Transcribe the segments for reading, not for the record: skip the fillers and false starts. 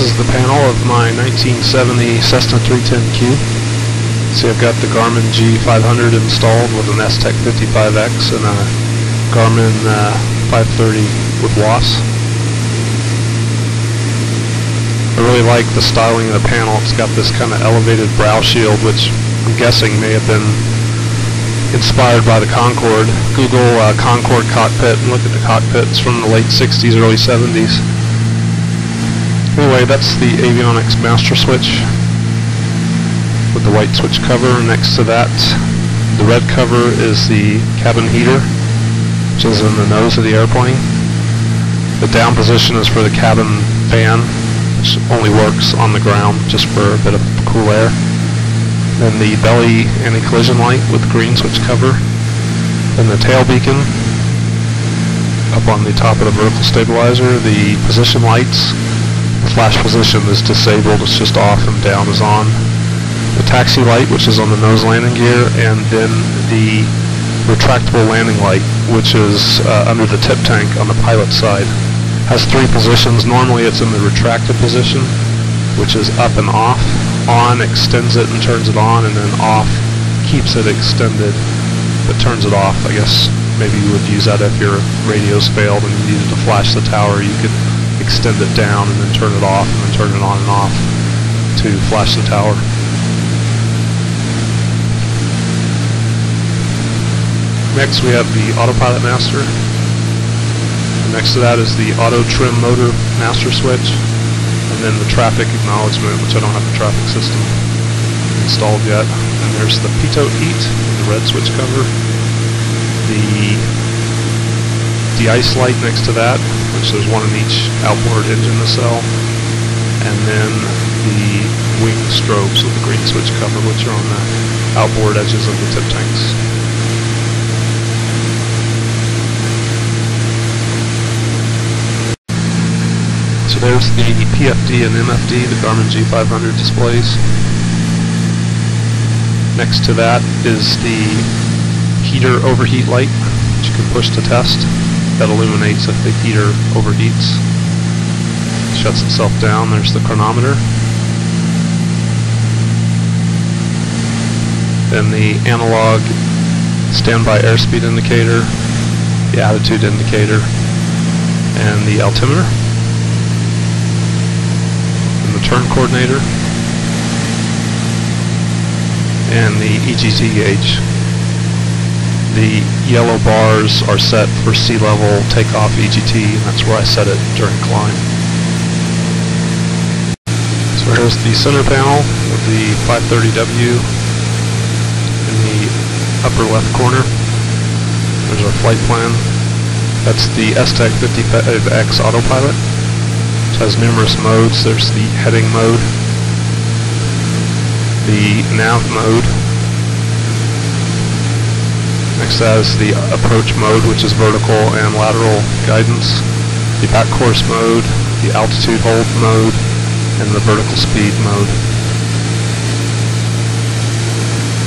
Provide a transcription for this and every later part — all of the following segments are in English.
is the panel of my 1970 Cessna 310Q. See, I've got the Garmin G500 installed with an S-Tech 55X and a Garmin 530 with WAS. I really like the styling of the panel. It's got this kind of elevated brow shield, which I'm guessing may have been inspired by the Concorde. Google Concorde cockpit and look at the cockpit. It's from the late 60s, early 70s. Anyway, that's the avionics master switch with the white switch cover. Next to that, the red cover is the cabin heater, which is in the nose of the airplane. The down position is for the cabin fan, which only works on the ground just for a bit of cool air. Then the belly anti-collision light with green switch cover. Then the tail beacon up on the top of the vertical stabilizer. The position lights. The flash position is disabled, it's just off, and down is on. The taxi light, which is on the nose landing gear, and then the retractable landing light, which is under the tip tank on the pilot side. Has three positions. Normally it's in the retracted position, which is up and off. On extends it and turns it on, and then off keeps it extended but turns it off. I guess maybe you would use that if your radio's failed and you needed to flash the tower. You could extend it down and then turn it off and then turn it on and off to flash the tower. Next we have the autopilot master. Next to that is the auto trim motor master switch, and then the traffic acknowledgement, which I don't have the traffic system installed yet. And there's the pitot heat with the red switch cover, the de-ice light next to that, which there's one in each outboard engine nacelle, and then the wing strobes with the green switch cover, which are on the outboard edges of the tip tanks. So there's the PFD and MFD, the Garmin G500 displays. Next to that is the heater overheat light, which you can push to test. That illuminates if the heater overheats. Shuts itself down. There's the chronometer. Then the analog standby airspeed indicator, the attitude indicator, and the altimeter. And the turn coordinator. And the EGT gauge. The yellow bars are set for sea level takeoff EGT, and that's where I set it during climb. So here's the center panel with the 530W in the upper left corner. There's our flight plan. That's the S-Tech 55X autopilot. It has numerous modes. There's the heading mode, the nav mode. Next to that is the approach mode, which is vertical and lateral guidance, the back course mode, the altitude hold mode, and the vertical speed mode.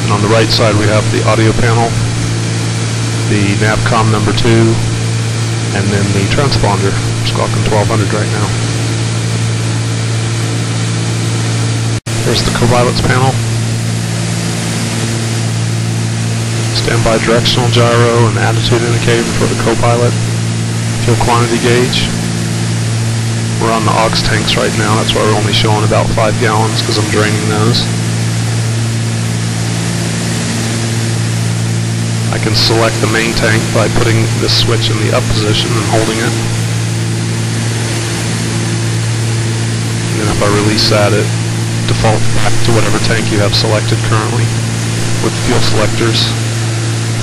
And on the right side we have the audio panel, the Navcom number 2, and then the transponder, Squawking 1200 right now. There's the co-pilot's panel. Standby directional gyro and attitude indicator for the co-pilot. Fuel quantity gauge. We're on the aux tanks right now, that's why we're only showing about 5 gallons because I'm draining those. I can select the main tank by putting this switch in the up position and holding it. And then if I release that, it defaults back to whatever tank you have selected currently with fuel selectors.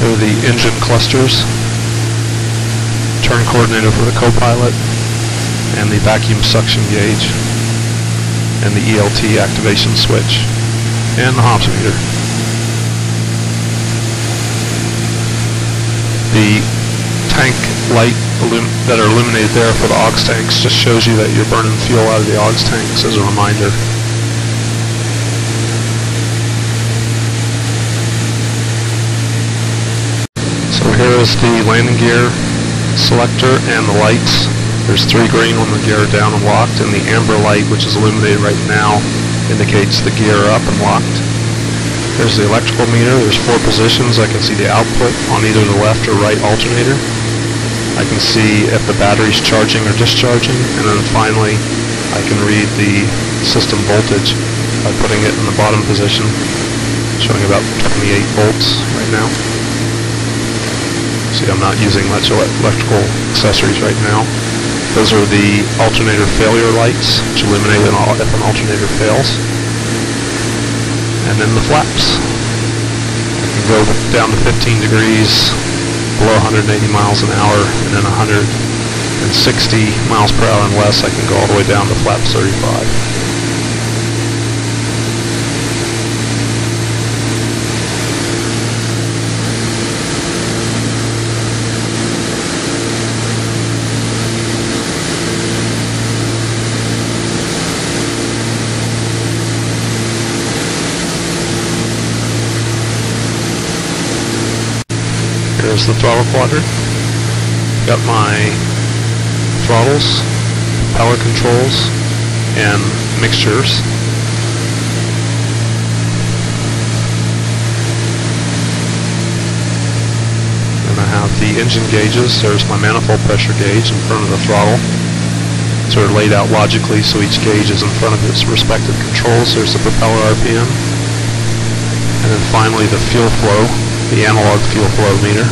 There are the engine clusters, turn coordinator for the co-pilot, and the vacuum suction gauge, and the ELT activation switch, and the hops meter. The tank light that are illuminated there for the aux tanks just shows you that you're burning fuel out of the aux tanks as a reminder. Here is the landing gear selector and the lights. There's 3 green on the gear down and locked, and the amber light, which is illuminated right now, indicates the gear up and locked. There's the electrical meter. There's 4 positions. I can see the output on either the left or right alternator. I can see if the battery's charging or discharging, and then finally I can read the system voltage by putting it in the bottom position, showing about 28 volts right now. See, I'm not using much electrical accessories right now. Those are the alternator failure lights, which illuminate if an alternator fails. And then the flaps. I can go down to 15 degrees, below 180 miles an hour, and then 160 miles per hour and less, I can go all the way down to flap 35. Here's the throttle quadrant. Got my throttles, power controls, and mixtures. And I have the engine gauges. There's my manifold pressure gauge in front of the throttle. Sort of laid out logically so each gauge is in front of its respective controls. There's the propeller RPM. And then finally the fuel flow, the analog fuel flow meter,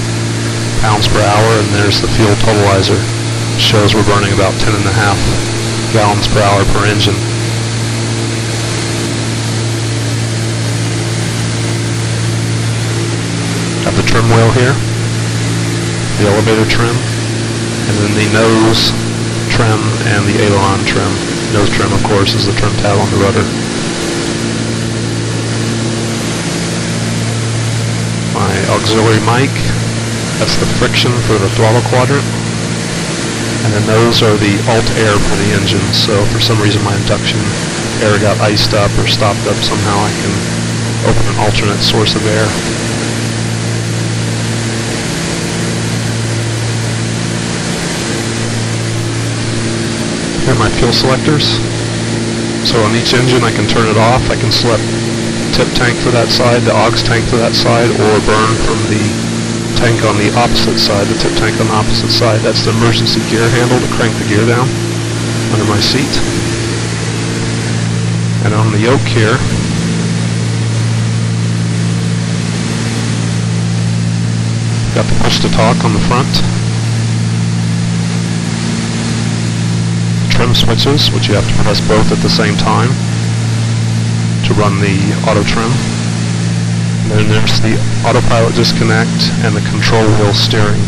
pounds per hour, and there's the fuel totalizer. Shows we're burning about 10.5 gallons per hour per engine. Got the trim wheel here, the elevator trim, and then the nose trim and the aileron trim. Nose trim, of course, is the trim tab on the rudder. My auxiliary mic, that's the friction for the throttle quadrant. And then those are the alt air for the engine, so for some reason my induction air got iced up or stopped up somehow, I can open an alternate source of air. Here are my fuel selectors. So on each engine I can turn it off. I can select tip tank for that side, the aux tank for that side, or burn from the tank on the opposite side, the tip tank on the opposite side. That's the emergency gear handle to crank the gear down under my seat. And on the yoke here, got the push to talk on the front. Trim switches, which you have to press both at the same time to run the auto trim. And then there's the autopilot disconnect and the control wheel steering.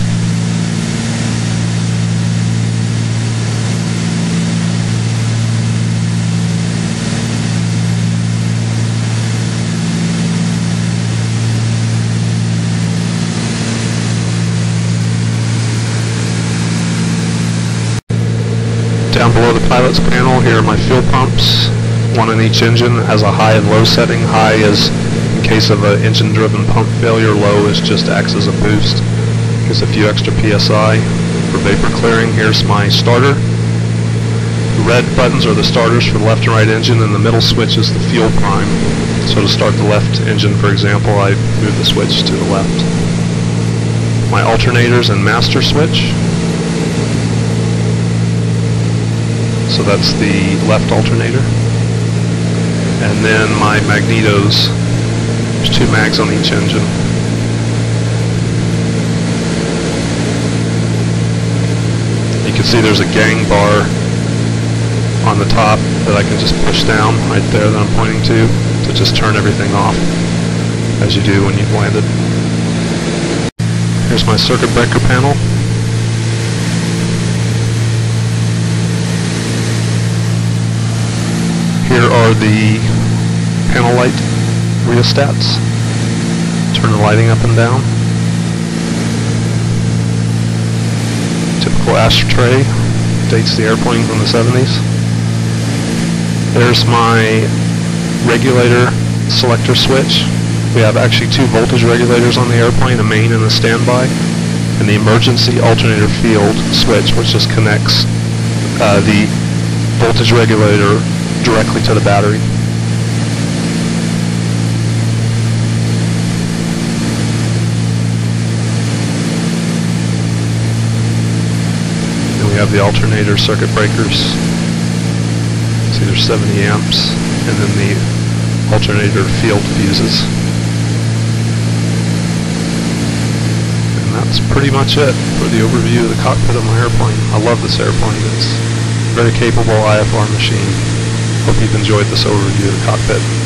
Down below the pilot's panel, here are my fuel pumps. One in each engine. It has a high and low setting. High is in case of an engine-driven pump failure. Low is just acts as a boost. Gives a few extra PSI for vapor clearing. Here's my starter. The red buttons are the starters for the left and right engine, and the middle switch is the fuel prime. So to start the left engine, for example, I move the switch to the left. My alternators and master switch. So that's the left alternator. And then my magnetos. There's 2 mags on each engine. You can see there's a gang bar on the top that I can just push down right there that I'm pointing to just turn everything off, as you do when you've landed. Here's my circuit breaker panel. Here are the panel light rheostats. Turn the lighting up and down. Typical ashtray. Dates the airplane from the 70s. There's my regulator selector switch. We have actually 2 voltage regulators on the airplane, a main and a standby. And the emergency alternator field switch, which just connects the voltage regulator directly to the battery. And we have the alternator circuit breakers. See, there's 70 amps, and then the alternator field fuses. And that's pretty much it for the overview of the cockpit of my airplane. I love this airplane. It's a very capable IFR machine. Hope you've enjoyed this overview of the cockpit.